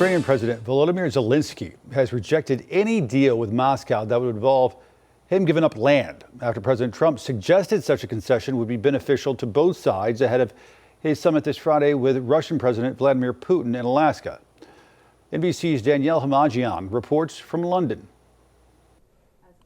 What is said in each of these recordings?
Ukrainian President Volodymyr Zelenskyy has rejected any deal with Moscow that would involve him giving up land after President Trump suggested such a concession would be beneficial to both sides ahead of his summit this Friday with Russian President Vladimir Putin in Alaska. NBC's Danielle Hamajian reports from London.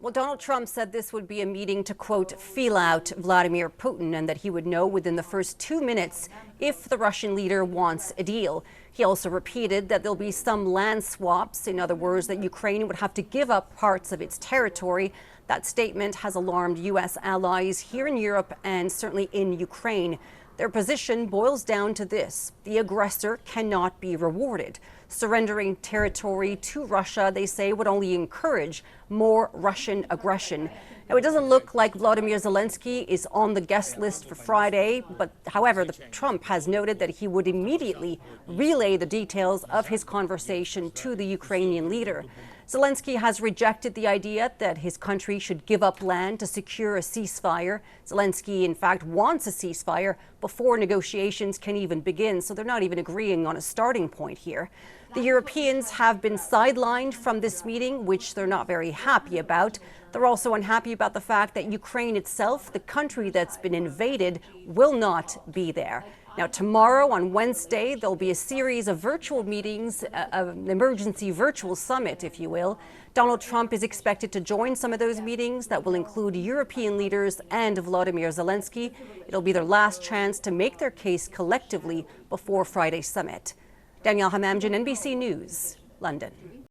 Well, Donald Trump said this would be a meeting to, quote, feel out Vladimir Putin, and that he would know within the first 2 minutes if the Russian leader wants a deal. He also repeated that there'll be some land swaps, in other words, that Ukraine would have to give up parts of its territory. That statement has alarmed U.S. allies here in Europe and certainly in Ukraine. Their position boils down to this: the aggressor cannot be rewarded. Surrendering territory to Russia, they say, would only encourage more Russian aggression. Now, it doesn't look like Volodymyr Zelenskyy is on the guest list for Friday, but however, Trump has noted that he would immediately relay the details of his conversation to the Ukrainian leader. Zelenskyy has rejected the idea that his country should give up land to secure a ceasefire. Zelenskyy, in fact, wants a ceasefire before negotiations can even begin, so they're not even agreeing on a starting point here. The Europeans have been sidelined from this meeting, which they're not very happy about. They're also unhappy about the fact that Ukraine itself, the country that's been invaded, will not be there. Now, tomorrow, on Wednesday, there'll be a series of virtual meetings, an emergency virtual summit, if you will. Donald Trump is expected to join some of those meetings that will include European leaders and Volodymyr Zelenskyy. It'll be their last chance to make their case collectively before Friday's summit. Danielle Hamamjian, NBC News, London.